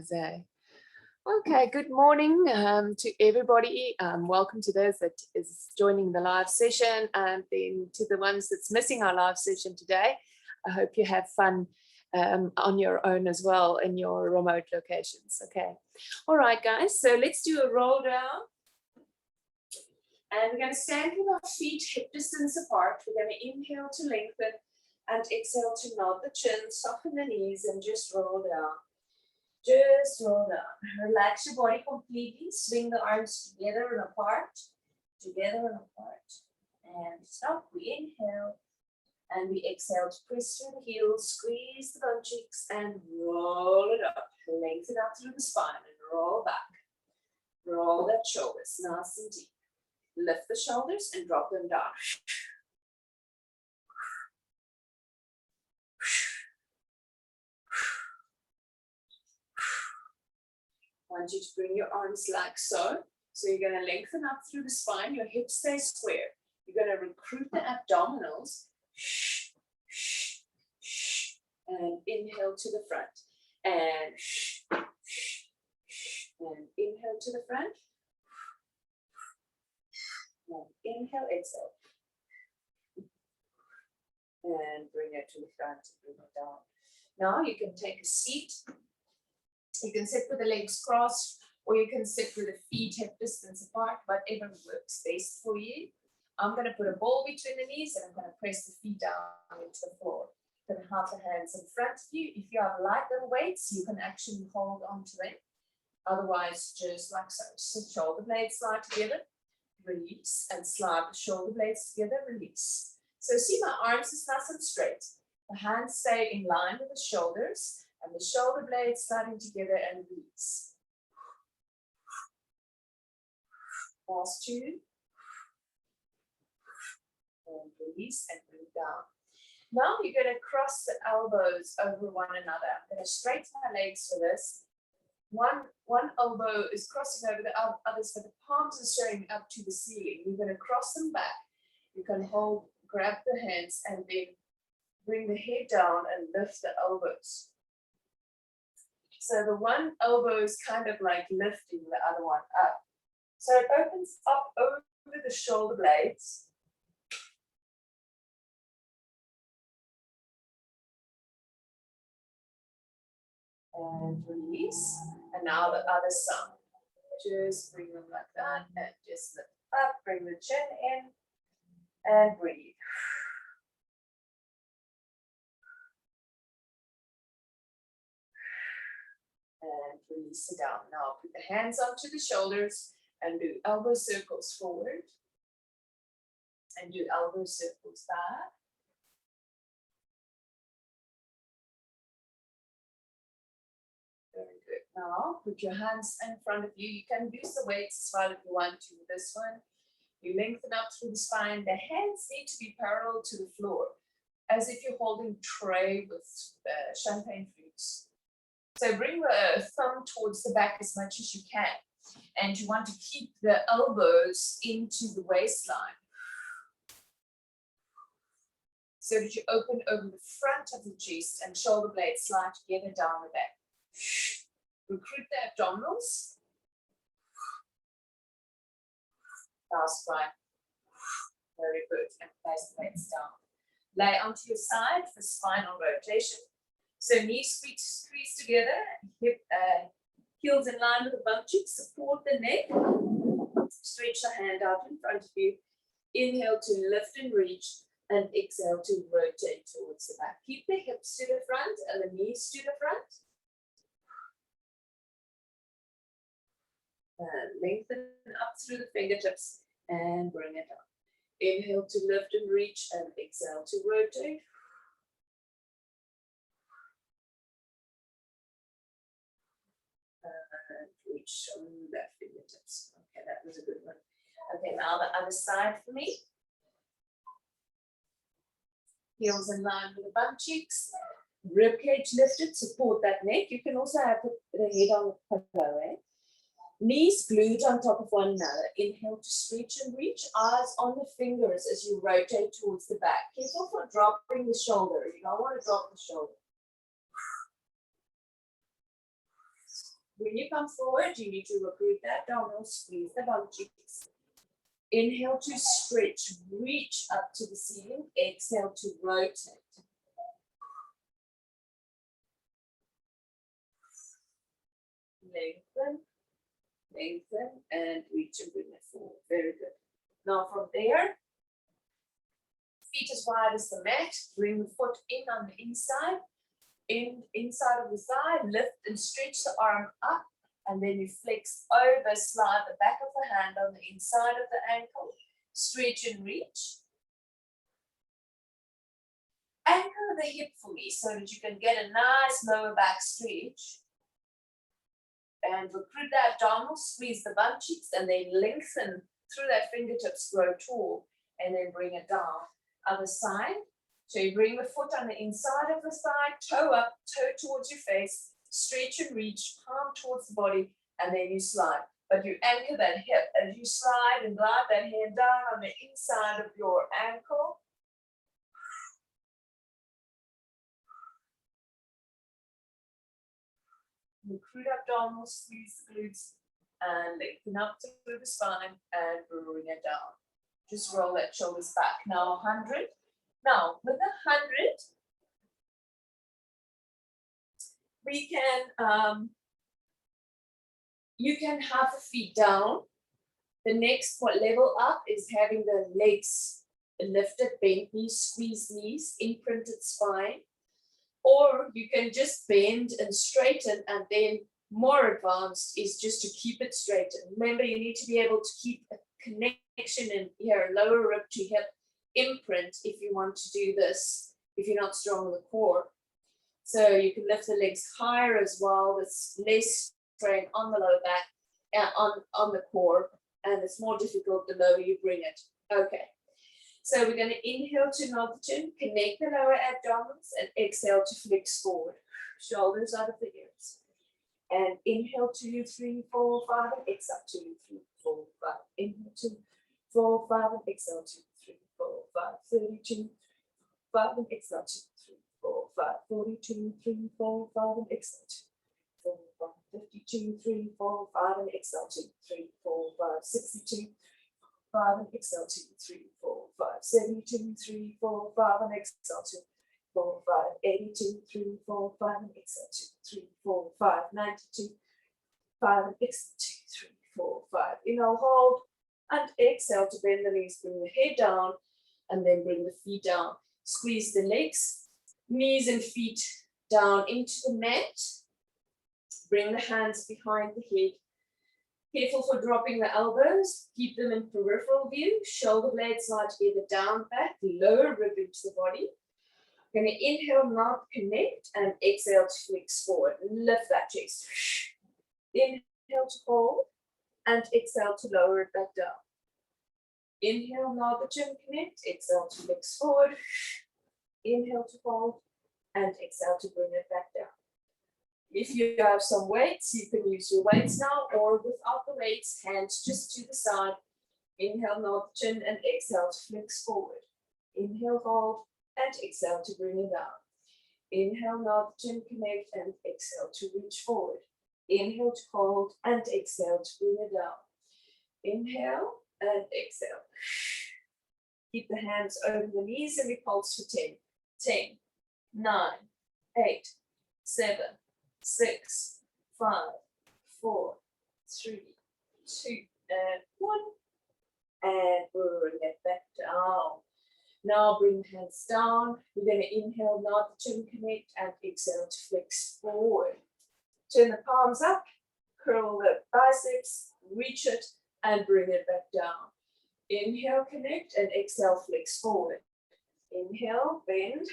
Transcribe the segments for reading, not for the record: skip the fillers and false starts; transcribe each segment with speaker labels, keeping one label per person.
Speaker 1: Zay. Okay, good morning to everybody. Welcome to those that is joining the live session, and then to the ones that's missing our live session today. I hope you have fun on your own as well in your remote locations. Okay, all right, guys. So let's do a roll down, and we're going to stand with our feet hip distance apart. We're going to inhale to lengthen and exhale to nod the chin, soften the knees, and just roll down. Just roll down. Relax your body completely. Swing the arms together and apart. Together and apart. And stop. We inhale. And we exhale to press through the heels. Squeeze the bum cheeks and roll it up. Lengthen out through the spine and roll back. Roll that shoulders nice and deep. Lift the shoulders and drop them down. I want you to bring your arms like so. So you're going to lengthen up through the spine. Your hips stay square. You're going to recruit the abdominals. And inhale to the front. And inhale to the front. And inhale, exhale. And bring it to the front and bring it down. Now you can take a seat. You can sit with the legs crossed, or you can sit with the feet hip distance apart, whatever works best for you. I'm going to put a ball between the knees and I'm going to press the feet down into the floor. You can have the hands in front of you. If you have light little weights, you can actually hold onto them. Otherwise, just like so. So shoulder blades slide together, release, and slide the shoulder blades together, release. So see my arms is nice and straight. The hands stay in line with the shoulders. And the shoulder blades sliding together and release. Last two. And release and bring down. Now you're going to cross the elbows over one another. I'm going to straighten my legs for this. One elbow is crossing over the others, but the palms are showing up to the ceiling. You're going to cross them back. You can hold, grab the hands, and then bring the head down and lift the elbows. So the one elbow is kind of like lifting the other one up. So it opens up over the shoulder blades. And release. And now the other side. Just bring them like that and just lift up. Bring the chin in and breathe. And release it down. Now put the hands onto the shoulders and do elbow circles forward. And do elbow circles back. Very good. Now put your hands in front of you. You can use the weights as well if you want to with this one. You lengthen up through the spine. The hands need to be parallel to the floor, as if you're holding tray with champagne fruits. So bring the thumb towards the back as much as you can. And you want to keep the elbows into the waistline. So that you open over the front of the chest and shoulder blades slide together down the back. Recruit the abdominals. Last one. Very good. And place the weights down. Lay onto your side for spinal rotation. So knees squeeze together, hip, heels in line with the bum cheeks, support the neck, stretch the hand out in front of you, inhale to lift and reach, and exhale to rotate towards the back. Keep the hips to the front and the knees to the front. And lengthen up through the fingertips and bring it up. Inhale to lift and reach, and exhale to rotate. Reach through that fingertips. Okay, that was a good one. Okay, now the other side for me. Heels in line with the bum cheeks. Rib cage lifted, support that neck. You can also have the head on the pillow, eh? Knees glued on top of one another. Inhale to stretch and reach. Eyes on the fingers as you rotate towards the back. Careful for dropping the shoulder. You don't want to drop the shoulder. When you come forward, you need to recruit that abdominal, squeeze the bum cheeks. Inhale to stretch, reach up to the ceiling. Exhale to rotate. Lengthen, lengthen, and reach and bring it forward. Very good. Now from there, feet as wide as the mat. Bring the foot in on the inside. Inside of the thigh, lift and stretch the arm up. And then you flex over, slide the back of the hand on the inside of the ankle. Stretch and reach. Anchor the hip for me so that you can get a nice lower back stretch. And recruit that abdominal, squeeze the bum cheeks, and then lengthen through that fingertips, grow tall, and then bring it down. Other side. So you bring the foot on the inside of the thigh, toe up, toe towards your face, stretch and reach, palm towards the body, and then you slide. But you anchor that hip as you slide and glide that hand down on the inside of your ankle. Recruit abdominal, squeeze the glutes, and lengthen up through the spine and bring it down. Just roll that shoulders back. Now 100. Now with 100, we can, you can have the feet down. The next level up is having the legs lifted, bent knees, squeeze knees, imprinted spine. Or you can just bend and straighten, and then more advanced is just to keep it straightened. Remember, you need to be able to keep a connection in here, lower rib to hip imprint if you want to do this, if you're not strong in the core. So you can lift the legs higher as well. There's less strain on the lower back and on the core, and it's more difficult the lower you bring it. Okay. So we're going to inhale to nod the chin, connect the lower abdominals, and exhale to flex forward. Shoulders out of the ears. And inhale 2, 3, 4, 5, and exhale 2, 3, 4, 5. Inhale 2, 4, 5, and exhale 2, 3, 4, 5. 32, 5, and exhale 2, 3, 4, 5. 42, 3, 4, 5, and exhale 2, 4, 5. 52, 3, 4, 5, and exhale 2, 3, 4, 5. 62, 5, and exhale 2, 3, 4, 5. 72, 3, 4, 5, and exhale 2, 4, 5. 82, 3, 4, 5, and exhale 2, 3, 4, 5. 92, 5, and exhale 2, 3, 4, 5. Inhale, hold, and exhale to bend the knees, bring the head down, and then bring the feet down. Squeeze the legs, knees and feet down into the mat. Bring the hands behind the head. Careful for dropping the elbows. Keep them in peripheral view. Shoulder blades slide together, down, back, lower rib into the body. Going to inhale, mouth connect, and exhale to flex forward. Lift that chest. Inhale to hold, and exhale to lower it back down. Inhale, nod the chin, connect. Exhale to flex forward. Inhale to hold, and exhale to bring it back down. If you have some weights, you can use your weights now, or without the weights, hands just to the side. Inhale, nod the chin, and exhale to flex forward. Inhale, hold, and exhale to bring it down. Inhale, nod the chin, connect, and exhale to reach forward. Inhale to hold, and exhale to bring it down. Inhale, and exhale. Keep the hands over the knees, and we pulse for 10. 10, 9, 8, 7, 6, 5, 4, 3, 2, and 1. And bring it back down. Now bring the hands down. We're going to inhale, nod the chin, connect, and exhale to flex forward. Turn the palms up, curl the biceps, reach it, and bring it back down. Inhale, connect, and exhale, flex forward. Inhale, bend,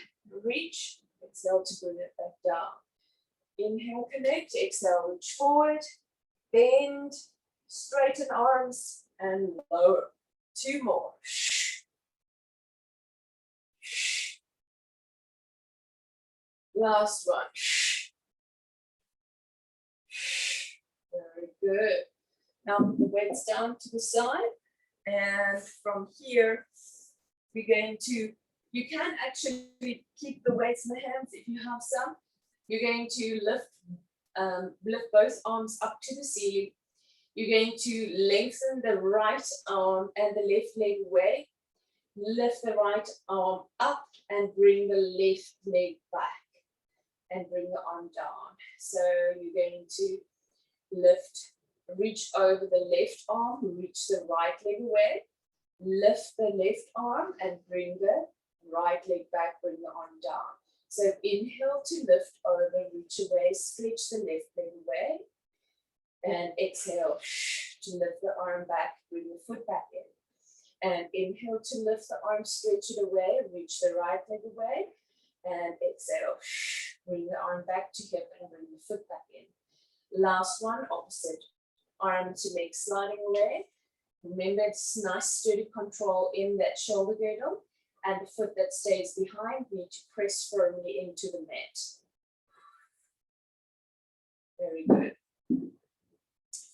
Speaker 1: reach, exhale to bring it back down. Inhale, connect, exhale, reach forward, bend, straighten arms, and lower. 2 more. Last one. Very good. Now put the weights down to the side, and from here, we're going to, you can actually keep the weights in the hands if you have some. You're going to lift Lift both arms up to the ceiling. You're going to lengthen the right arm and the left leg away. Lift the right arm up and bring the left leg back and bring the arm down. So you're going to lift, reach over the left arm, reach the right leg away, lift the left arm and bring the right leg back, bring the arm down. So inhale to lift over, reach away, stretch the left leg away, and exhale to lift the arm back, bring the foot back in. And inhale to lift the arm, stretch it away, reach the right leg away, and exhale, bring the arm back to hip and bring the foot back in. Last one, opposite, arm to leg sliding away. Remember, it's nice sturdy control in that shoulder girdle, and the foot that stays behind need to press firmly into the mat. Very good.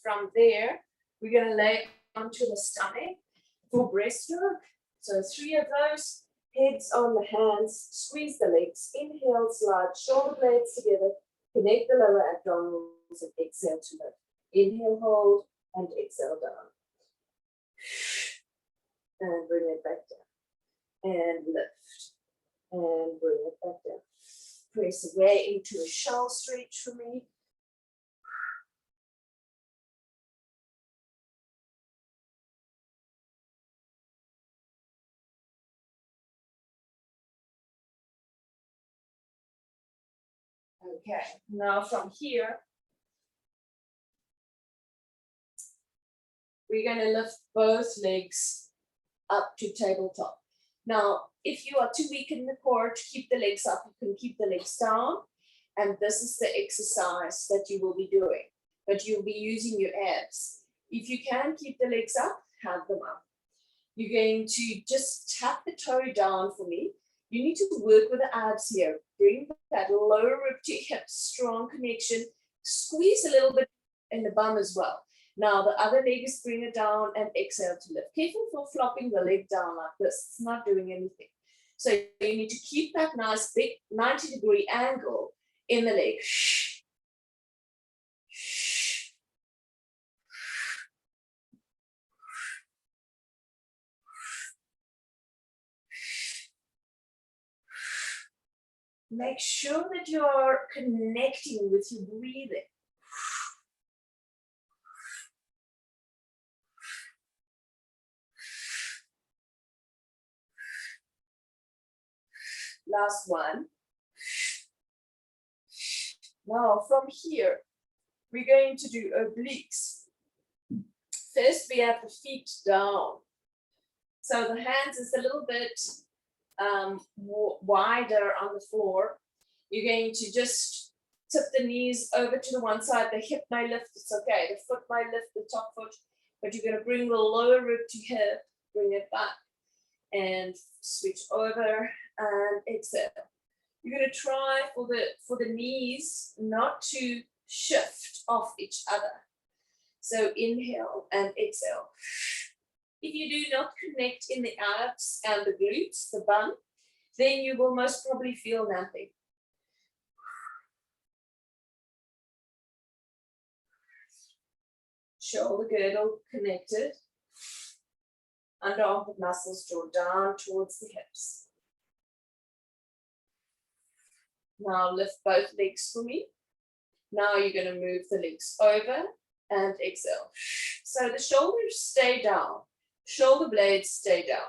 Speaker 1: From there, we're going to lay onto the stomach for breaststroke. So 3 of those, heads on the hands, squeeze the legs, inhale, slide shoulder blades together, connect the lower abdominals and exhale to lift. Inhale, hold, and exhale down. And bring it back down. And lift. And bring it back down. Press away into a shell stretch for me. Okay, now from here, we're going to lift both legs up to tabletop. Now, if you are too weak in the core to keep the legs up, you can keep the legs down. And this is the exercise that you will be doing, but you'll be using your abs. If you can keep the legs up, have them up. You're going to just tap the toe down for me. You need to work with the abs here. Bring that lower rib to hip, strong connection. Squeeze a little bit in the bum as well. Now the other leg is bring it down and exhale to lift. Careful for flopping the leg down like this. It's not doing anything. So you need to keep that nice big 90-degree angle in the leg. Make sure that you are connecting with your breathing. Last one. Now from here, we're going to do obliques. First, we have the feet down. So the hands is a little bit wider on the floor. You're going to just tip the knees over to the one side. The hip may lift, it's okay. The foot may lift, the top foot, but you're going to bring the lower rib to hip, bring it back, and switch over and exhale. You're going to try for the knees not to shift off each other. So inhale and exhale. If you do not connect in the abs and the glutes, the bum, then you will most probably feel nothing. Shoulder girdle connected. Under armpit muscles draw down towards the hips. Now lift both legs for me. Now you're going to move the legs over and exhale. So the shoulders stay down. Shoulder blades stay down.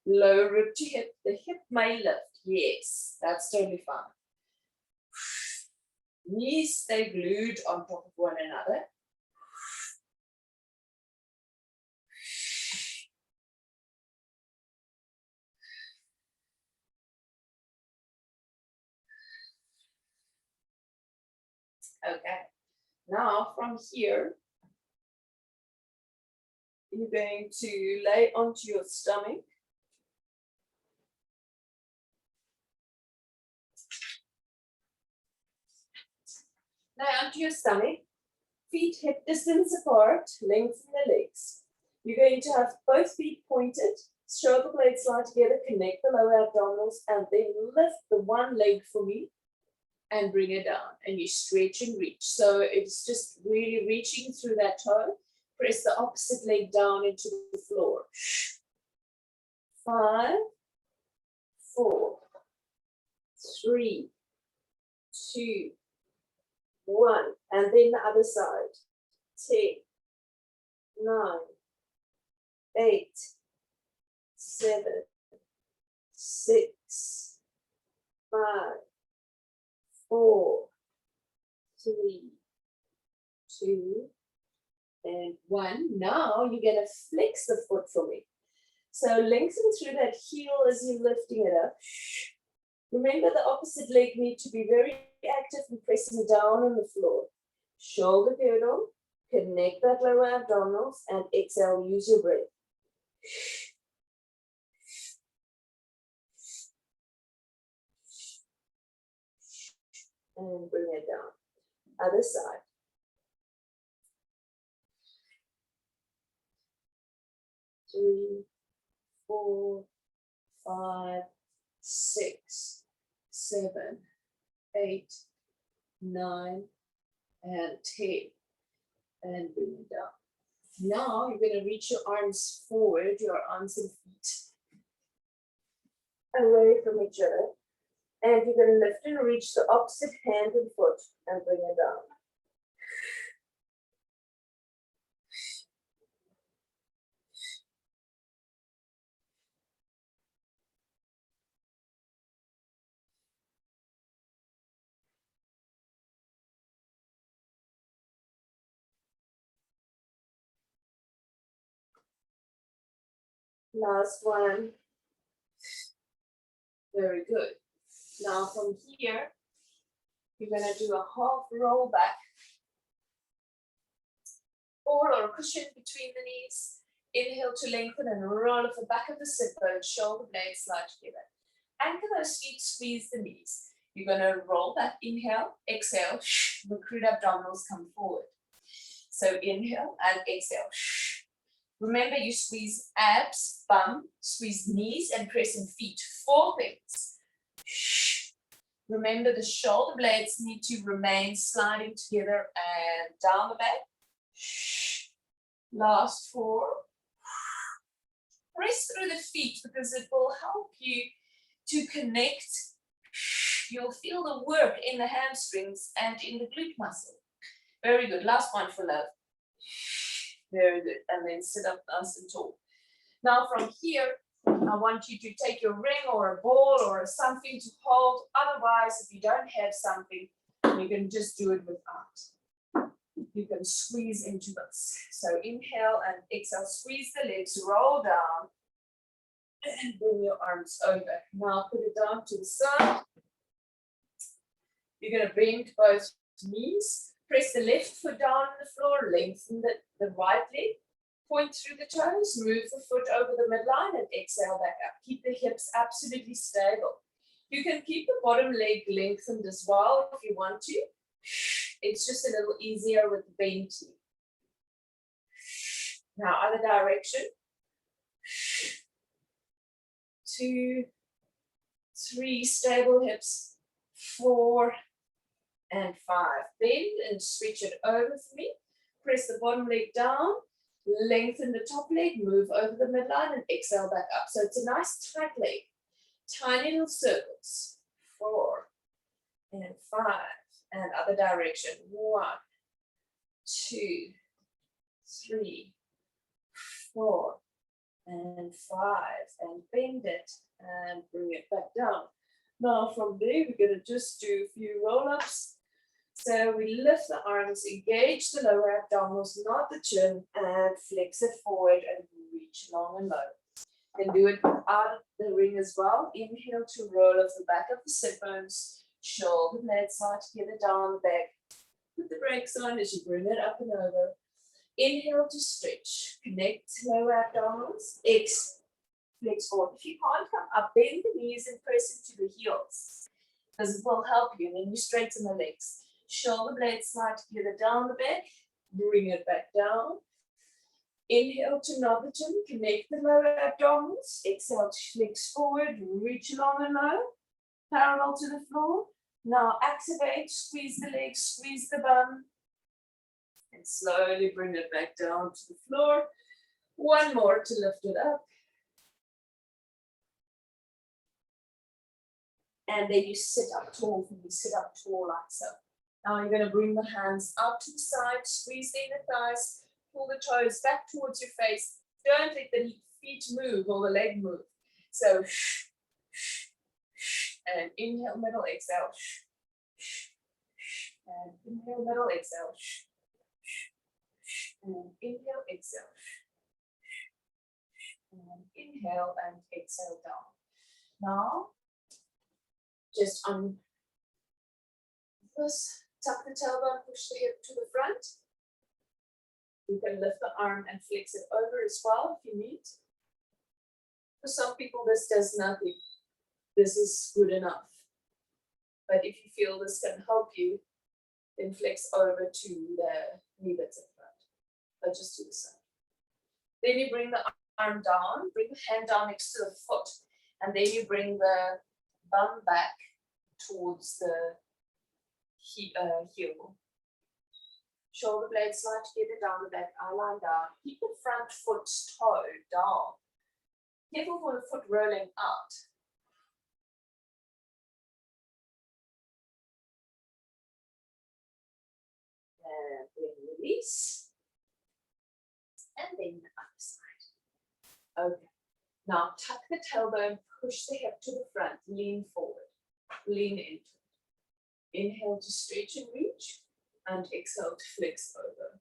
Speaker 1: Lower rib to hip. The hip may lift. Yes, that's totally fine. Knees stay glued on top of one another. Okay, now from here, you're going to lay onto your stomach. Lay onto your stomach, feet hip distance apart, lengthen the legs. You're going to have both feet pointed, shoulder blades slide together, connect the lower abdominals, and then lift the one leg for me and bring it down. And you stretch and reach. So it's just really reaching through that toe. Press the opposite leg down into the floor. 5, 4, 3, 2, 1. And then the other side. 10, 9, 8, 7, 6, 5, 4, 3, 2, and 1. Now you're going to flex the foot for me. So lengthen through that heel as you're lifting it up. Remember the opposite leg needs to be very active and pressing down on the floor. Shoulder girdle, connect that lower abdominals, and exhale, use your breath. And bring it down. Other side. 3, 4, 5, 6, 7, 8, 9, and 10. And bring it down. Now you're going to reach your arms forward, your arms and feet away from each other. And you're going to lift and reach the opposite hand and foot and bring it down. Last one. Very good. Now from here, you're going to do a half roll back. Ball or a cushion between the knees. Inhale to lengthen and roll off the back of the sit bone, shoulder blades slide together. Anchor those feet, squeeze the knees. You're going to roll back, inhale, exhale, recruit abdominals, come forward. So inhale and exhale. Remember, you squeeze abs, bum, squeeze knees, and press in feet. 4 things. Remember, the shoulder blades need to remain sliding together and down the back. Last 4. Press through the feet because it will help you to connect. You'll feel the work in the hamstrings and in the glute muscle. Very good. Last one for love. Very good. And then sit up nice and tall. Now from here, I want you to take your ring or a ball or something to hold. Otherwise, if you don't have something, you can just do it without. You can squeeze into this. So inhale and exhale. Squeeze the legs, roll down, and bring your arms over. Now put it down to the side. You're going to bend both knees. Press the left foot down on the floor, lengthen the right leg, point through the toes, move the foot over the midline and exhale back up. Keep the hips absolutely stable. You can keep the bottom leg lengthened as well if you want to. It's just a little easier with the bend knee. Now other direction. 2, 3, stable hips, 4, and 5. Bend and switch it over for me. Press the bottom leg down, lengthen the top leg, move over the midline and exhale back up. So it's a nice tight leg. Tiny little circles. 4 and 5. And other direction. 1, 2, 3, 4, and 5. And bend it and bring it back down. Now from there, we're going to just do a few roll-ups. So we lift the arms, engage the lower abdominals, not the chin, and flex it forward and reach long and low. You can do it out of the ring as well. Inhale to roll off the back of the sit bones, shoulder blades side together down the back. Put the brakes on as you bring it up and over. Inhale to stretch, connect lower abdominals, exhale, flex forward. If you can't come up, bend the knees and press into the heels, because it will help you. And then you straighten the legs. Shoulder blades slide together down the back, bring it back down. Inhale to nod the chin, connect the lower abdominals. Exhale to flex forward, reach long and low, parallel to the floor. Now activate, squeeze the legs, squeeze the bum, and slowly bring it back down to the floor. One more to lift it up. And then you sit up tall for me, sit up tall like so. Now you're going to bring the hands out to the side, squeeze the inner thighs, pull the toes back towards your face. Don't let the feet move or the leg move. So, and inhale, middle, exhale. And inhale, middle, exhale. And inhale, exhale. And inhale and exhale down. Now, just on this, tuck the tailbone, push the hip to the front. You can lift the arm and flex it over as well if you need. For some people, this does nothing. This is good enough. But if you feel this can help you, then flex over to the knee that's in front. But just to the side. Then you bring the arm down, bring the hand down next to the foot, and then you bring the bum back towards the heel. Shoulder blades slide together down the back, eye line down. Keep the front foot toe down. Careful for the foot rolling out. And then release. And then the other side. Okay. Now tuck the tailbone, push the hip to the front, lean forward, lean into it. Inhale to stretch and reach, and exhale to flex over.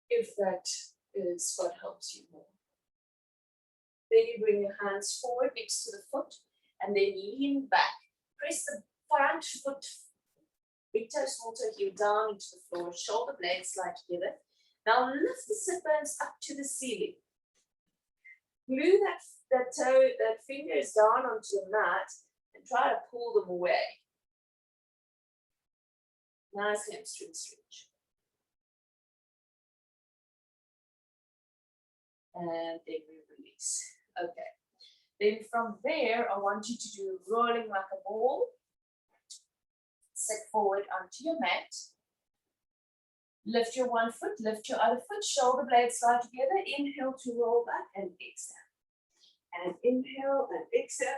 Speaker 1: If that is what helps you more. Then you bring your hands forward next to the foot, and then lean back. Press the front foot, big toe, small toe, heel down into the floor, shoulder blades slide together. Now lift the sit bones up to the ceiling. Glue that fingers down onto the mat and try to pull them away. Nice hamstring stretch. And then we release. Okay. Then from there, I want you to do rolling like a ball. Sit forward onto your mat. Lift your one foot, lift your other foot, shoulder blades slide together. Inhale to roll back and exhale. And inhale and exhale.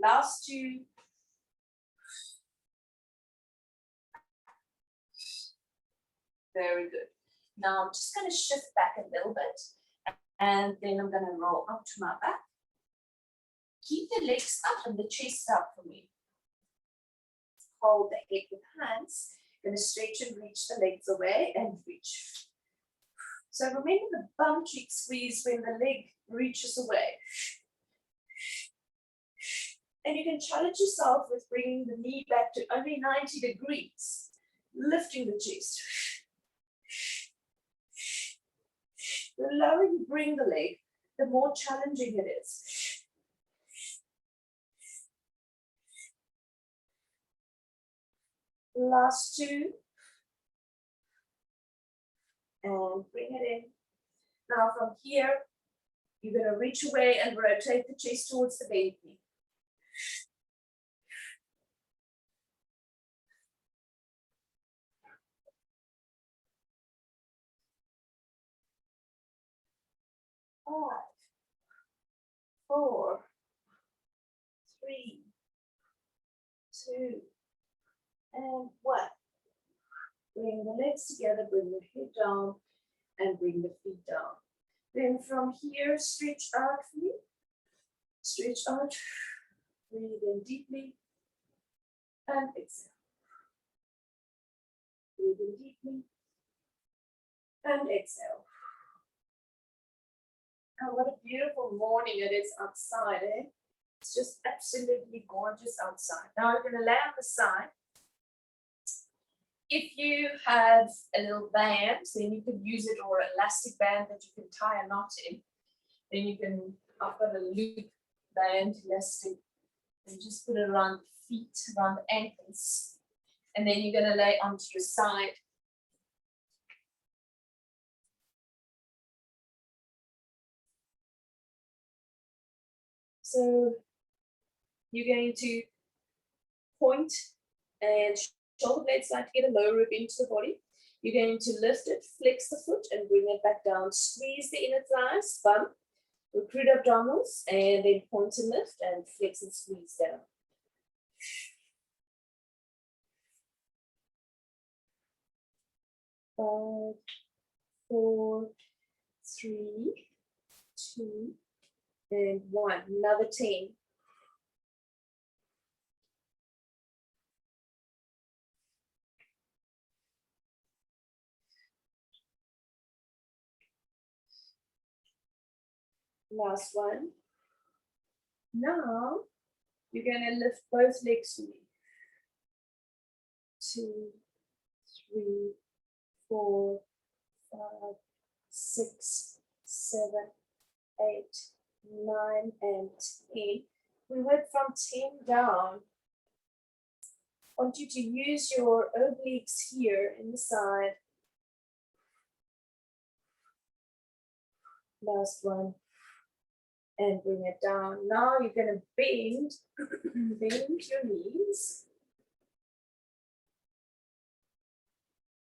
Speaker 1: Last two. Very good. Now I'm just going to shift back a little bit, and then I'm going to roll up to my back. Keep the legs up and the chest up for me. Hold the head with hands. Going to stretch and reach the legs away and reach. So remember the bum cheek squeeze when the leg reaches away. And you can challenge yourself with bringing the knee back to only 90 degrees. Lifting the chest. The lower you bring the leg, the more challenging it is. Last two. And bring it in. Now from here, you're going to reach away and rotate the chest towards the bent knee. Five, 4, 3, 2, and 1. Bring the legs together, bring the head down, and bring the feet down. Then from here, stretch out for me. Stretch out. Breathe in deeply. And exhale. Breathe in deeply. And exhale. Oh, what a beautiful morning it is outside, eh? It's just absolutely gorgeous outside. Now we're going to lay on the side. If you have a little band, then you can use it, or an elastic band that you can tie a knot in. Then you can, I've got a loop band, elastic, and just put it around the feet, around the ankles. And then you're going to lay onto your side. So you're going to point and shoulder blades like to get a low rib into the body. You're going to lift it, flex the foot, and bring it back down. Squeeze the inner thighs, bump, recruit abdominals, and then point and lift, and flex and squeeze down. 5, 4, 3, 2, and 1. Another 10. Last one. Now you're going to lift both legs for me. 2, 3, 4, 5, 6, 7, 8, 9, and 10. We went from 10 down. I want you to use your obliques here in the side. Last one. And bring it down. Now you're going to bend, bend your knees.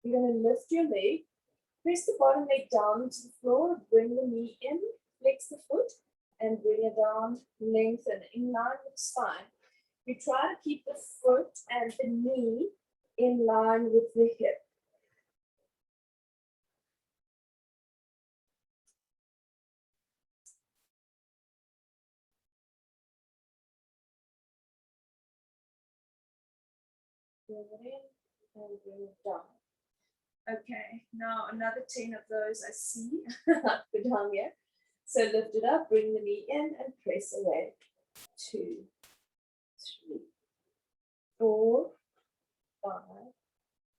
Speaker 1: You're going to lift your leg, press the bottom leg down into the floor, bring the knee in, flex the foot, and bring it down, lengthen in line with the spine. You try to keep the foot and the knee in line with the hip. Bring it in and bring it down. Okay, now another 10 of those I see. Go down here. So lift it up, bring the knee in and press away. 2, 3, 4, 5,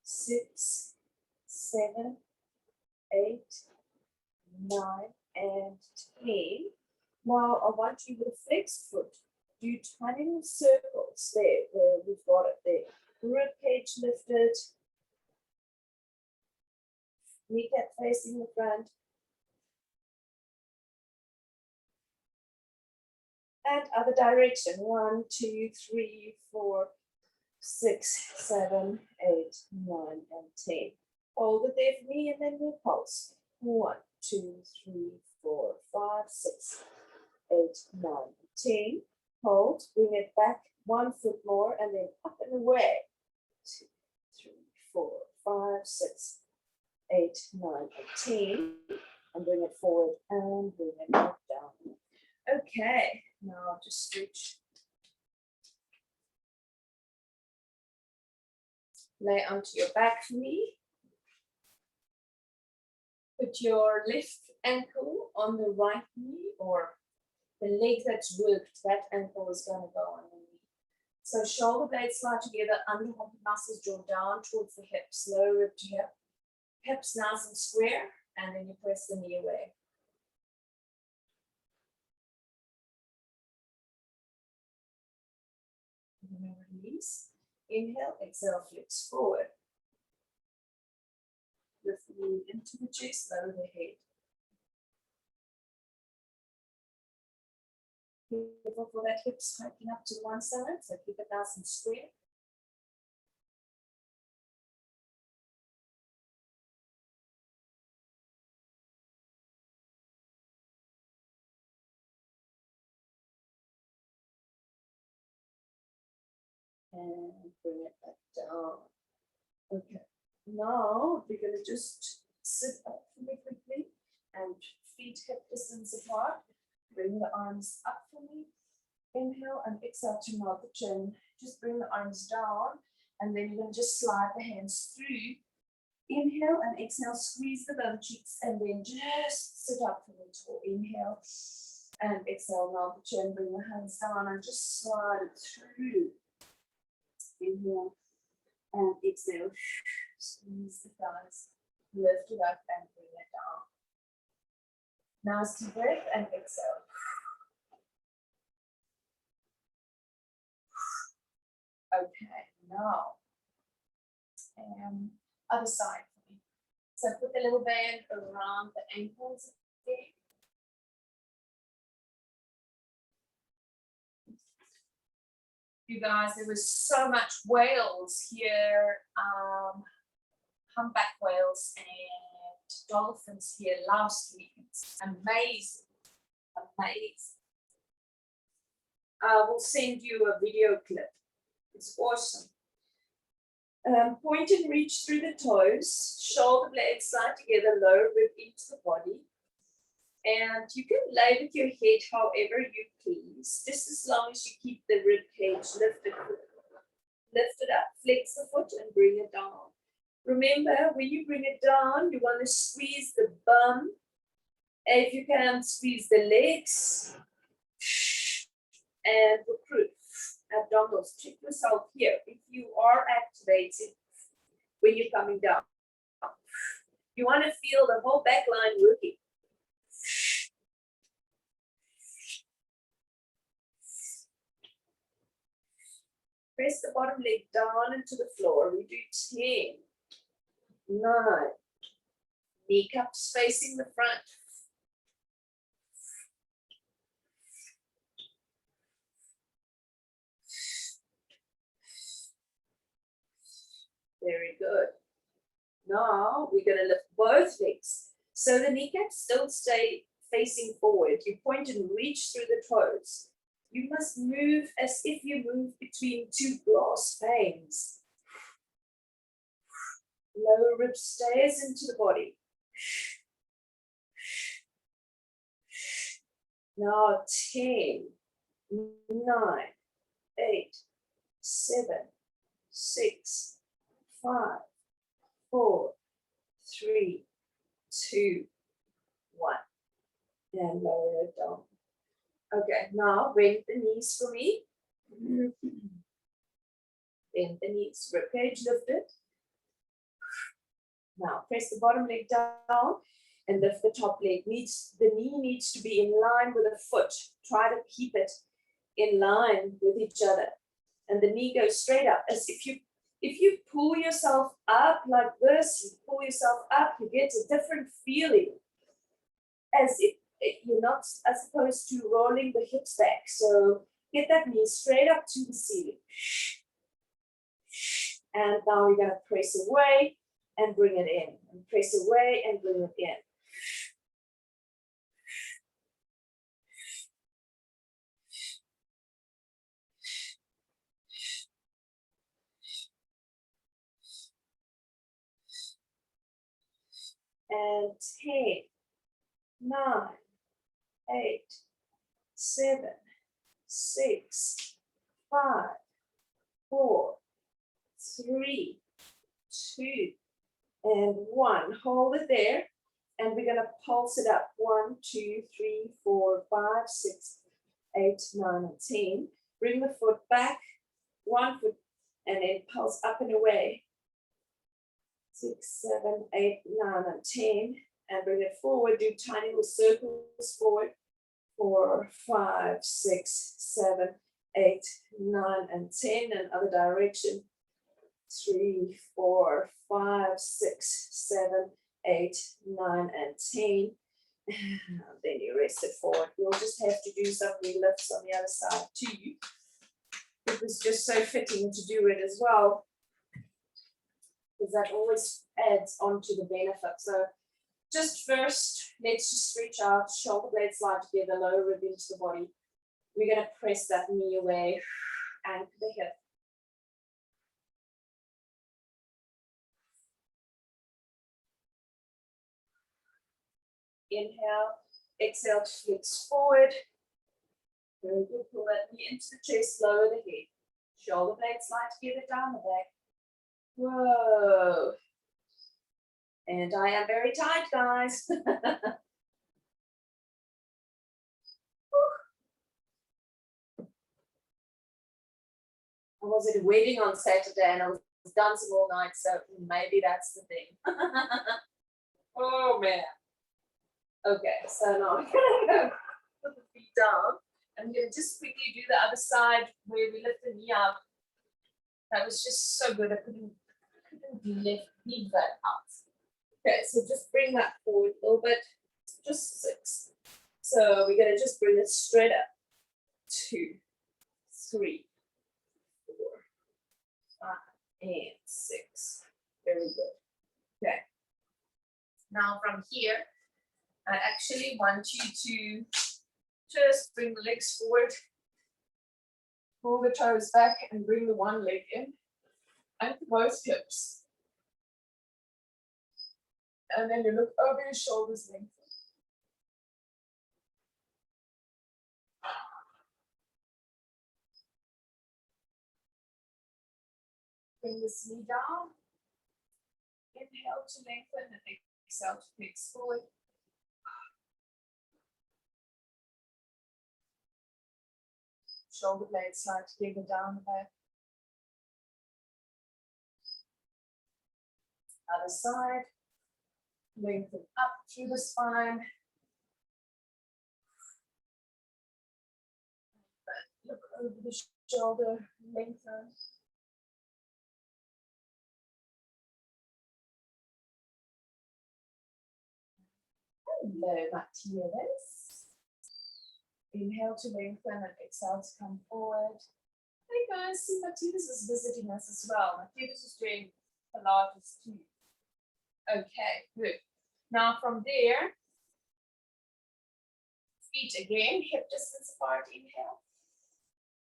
Speaker 1: 6, 7, 8, 9, and 10. Now I want you with a flexed foot. Do tiny little circles there where we've got it there. Rib cage lifted. Kneecap facing the front. And other direction. 1, 2, 3, 4, 6, 7, 8, 9, and 10. Hold it there for me and then we'll pulse. 1, 2, 3, 4, 5, 6, 8, 9, 10. Hold, bring it back 1 foot more and then up and away. 2, 3, 4, 5, 6, 8, 9, and 10. And bring it forward and bring it back down. Okay, now just stretch. Lay onto your back for me. Put your left ankle on the right knee, or the leg that's worked, that ankle is going to go on the knee. So shoulder blades slide together, underarm muscles draw down towards the hips, lower rib to hip. Hips nice and square, and then you press the knee away. Release. Inhale, exhale, flex forward. Lift the knee into the chest, lower the head. Careful for that hip spiking up to one side, so keep it nice and square. And bring it back down. Okay, now we're going to just sit up for me quickly and feet hip distance apart. Bring the arms up for me. Inhale and exhale to nod the chin. Just bring the arms down and then you're going to just slide the hands through. Inhale and exhale, squeeze the bum cheeks and then just sit up for me tall. Inhale and exhale, nod the chin, bring the hands down and just slide it through. Inhale and exhale, Squeeze the thighs. Lift it up and bring it down. Nice deep breath and exhale. Okay, now, other side for me. So put the little band around the ankles again. You guys, there was so much whales here, humpback whales and dolphins here last week. It's amazing, amazing. I will send you a video clip. It's awesome. Point and reach through the toes, shoulder blades side together, lower rib into the body. And you can lay with your head however you please, just as long as you keep the rib cage lifted. Lift it up, flex the foot and bring it down. Remember, when you bring it down, you want to squeeze the bum. If you can, squeeze the legs. And recruit abdominals. Check yourself here. If you are activating when you're coming down, you want to feel the whole back line working. Press the bottom leg down into the floor. We do 10, 9, kneecaps facing the front. Very good. Now we're going to lift both legs. So the kneecaps don't stay facing forward. You point and reach through the toes. You must move as if you move between two glass panes. Lower rib stays into the body. Now 10, 9, 8, 7, 6, 5, 4, 3, 2, 1. And lower it down. Okay, now bend the knees for me. Bend the knees, ribcage lifted. Now press the bottom leg down and lift the top leg. The knee needs to be in line with the foot. Try to keep it in line with each other. And the knee goes straight up. As if you pull yourself up like this, you pull yourself up, you get a different feeling. As if you're not, as opposed to rolling the hips back. So get that knee straight up to the ceiling. And now we're going to press away and bring it in. And press away and bring it in. And 10, 9, 8, 7, 6, 5, 4, 3, 2, and 1. Hold it there. And we're going to pulse it up. 1, 2, 3, 4, 5, 6, 8, 9, and 10. Bring the foot back. 1 foot. And then pulse up and away. 6, 7, 8, 9, and 10. And bring it forward. Do tiny little circles forward. 4, 5, 6, 7, 8, 9, and 10. And other direction. 3, 4, 5, 6, 7, 8, 9, and 10. Then you rest it forward. You'll just have to do some lifts on the other side too. It was just so fitting to do it as well, because that always adds on to the benefit. So just first, let's just stretch out, shoulder blades slide together, lower rib into the body. We're going to press that knee away, anchor the hip. Inhale, exhale to flex forward. Very good. Pull that knee into the chest, lower the head. Shoulder blades slide together down the back. Whoa. And I am very tight, guys. I was at a wedding on Saturday and I was dancing all night, so maybe that's the thing. Oh man. Okay, so now I'm gonna put the feet down. I'm gonna just quickly do the other side where we lift the knee up. That was just so good. I couldn't leave that out. Okay, so just bring that forward a little bit. Just 6. So we're gonna just bring it straight up. 2, 3, 4, 5, and 6. Very good. Okay. Now from here, I actually want you to just bring the legs forward, pull the toes back, and bring the one leg in, and both hips. And then you look over your shoulders, lengthen. Bring this knee down. Inhale to lengthen and exhale to flex forward. Shoulder blades slide together down the back. Other side. Lengthen up through the spine. Look over the shoulder, lengthen. Hello, Matthias. Inhale to lengthen and exhale to come forward. Hey guys, see Matthias is visiting us as well. Matthias is doing Pilates too. Okay, good. Now from there, feet again, hip distance apart, inhale.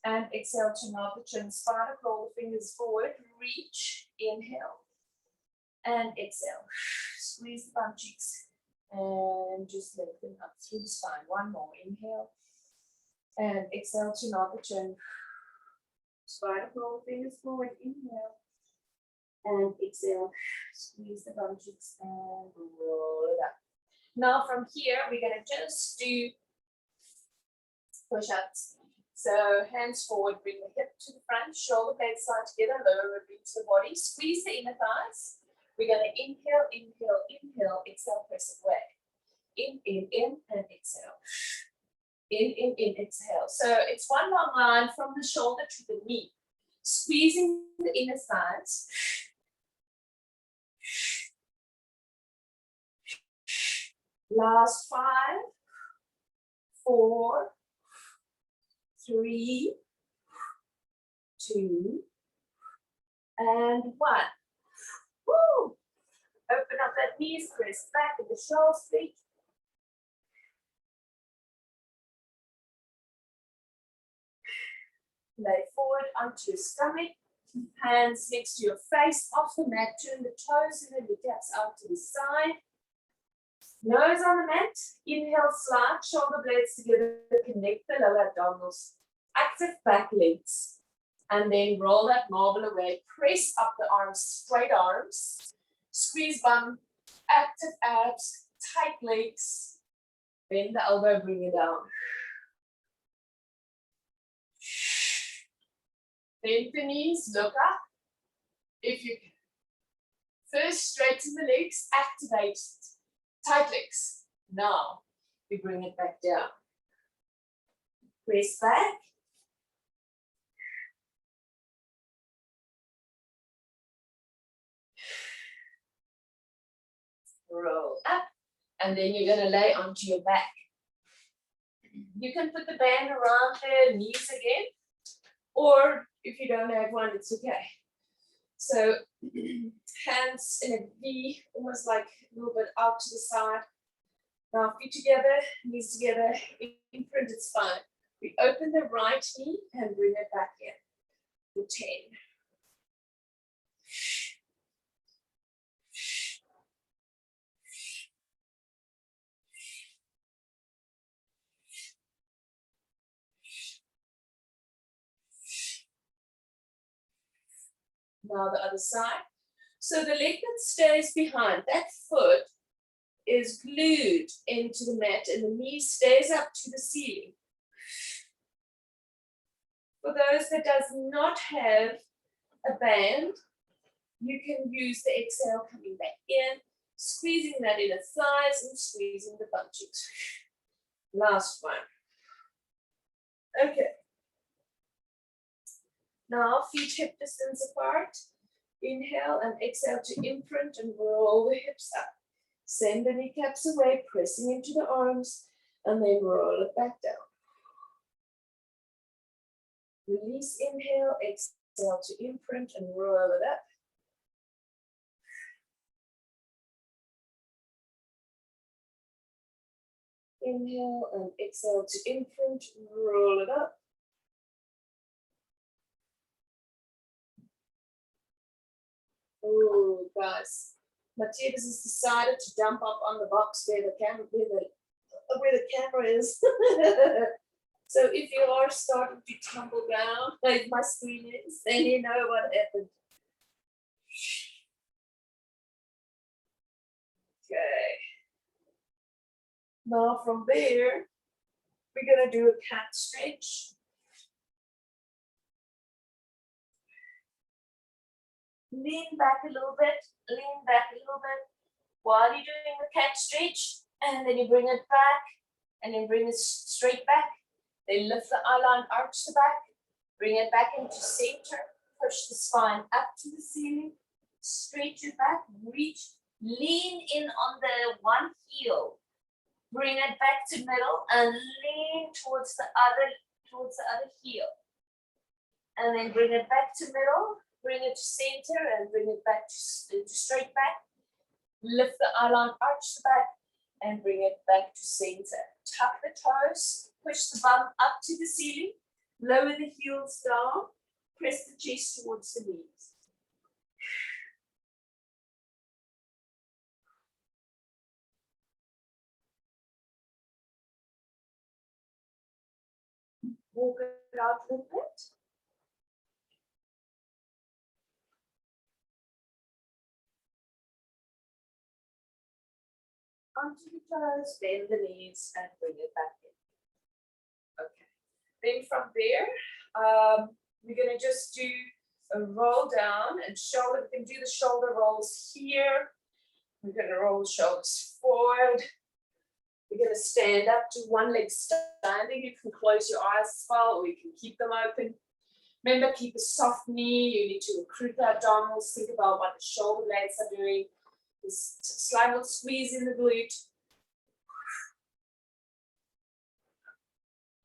Speaker 1: And exhale to nod the chin, spinal roll the fingers forward, reach, inhale. And exhale. Squeeze the bum cheeks. And just lengthen up through the spine. One more, inhale. And exhale to nod the chin. Spinal roll the fingers forward, inhale. And exhale, squeeze the bum cheeks and roll it up. Now from here, we're gonna just do push-ups. So hands forward, bring the hip to the front, shoulder blades side together, lower ribs to the body, squeeze the inner thighs. We're gonna inhale, inhale, inhale, exhale, press it away. In, and exhale. In, exhale. So it's one long line from the shoulder to the knee. Squeezing the inner thighs. Last 5, 4, 3, 2, and 1. Woo! Open up that knees, press back in the shoulder straight. Lay forward onto your stomach. Hands next to your face, off the mat. Turn the toes and the kneecaps out to the side. Nose on the mat. Inhale, slide, shoulder blades together, connect the lower abdominals. Active back legs. And then roll that marble away. Press up the arms, straight arms. Squeeze bum, active abs, tight legs. Bend the elbow, bring it down. Bend the knees, look up. If you can. First, straighten the legs, activate tight legs. Now, we bring it back down. Press back. Roll up. And then you're going to lay onto your back. You can put the band around the knees again. Or if you don't have one, it's okay. So hands in a V, almost like a little bit out to the side. Now feet together, knees together, imprinted spine. We open the right knee and bring it back in. For 10. Now the other side. So the leg that stays behind, that foot is glued into the mat and the knee stays up to the ceiling. For those that does not have a band, You can use the exhale coming back in, squeezing that inner thighs and squeezing the butt cheeks. Last one. Okay. Now feet hip distance apart. Inhale and exhale to imprint and roll the hips up. Send the kneecaps away, pressing into the arms, and then roll it back down. Release, inhale, exhale to imprint and roll it up. Inhale and exhale to imprint, roll it up. Oh, guys, Matthias has decided to jump up on the box where the camera is. So if you are starting to tumble down, like my screen is, then you know what happened. Okay. Now from there, we're gonna do a cat stretch. Lean back a little bit, lean back a little bit while you're doing the cat stretch, and then you bring it back, and then bring it straight back. Then lift the eye-line, arch the back, bring it back into center, push the spine up to the ceiling, straight your back, reach, lean in on the one heel, bring it back to middle, and lean towards the other heel. And then bring it back to middle, bring it to center, and bring it back to straight back. Lift the eye-line, arch the back, and bring it back to center. Tuck the toes, push the bum up to the ceiling, lower the heels down, press the chest towards the knees. Walk it out a little bit. Onto the toes, bend the knees, and bring it back in. Okay. Then from there, we're going to just do a roll down and shoulder. We can do the shoulder rolls here. We're going to roll the shoulders forward. We're going to stand up to one leg standing. You can close your eyes as well, or you can keep them open. Remember, keep a soft knee. You need to recruit the abdominals. Think about what the shoulder blades are doing. This slight little squeeze in the glute.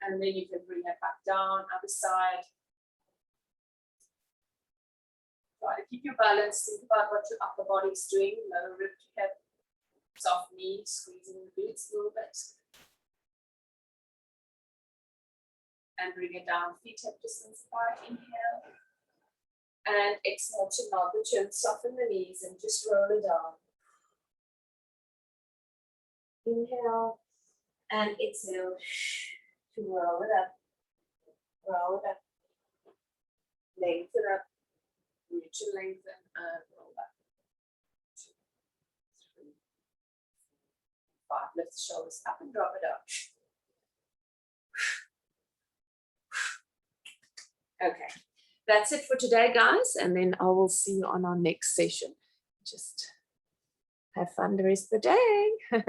Speaker 1: And then you can bring it back down, other side. Try to keep your balance. Think about what your upper body is doing. Lower rib to hip. Soft knee, squeezing the glutes a little bit. And bring it down, feet hip distance apart. Inhale. And exhale to nod the chin, soften the knees, and just roll it down. Inhale and exhale to roll it up. Roll it up. Lengthen up. Reach and lengthen and roll back. 2, 3, 4, 5. Lift the shoulders up and drop it down. Okay, that's it for today, guys. And then I will see you on our next session. Just have fun the rest of the day.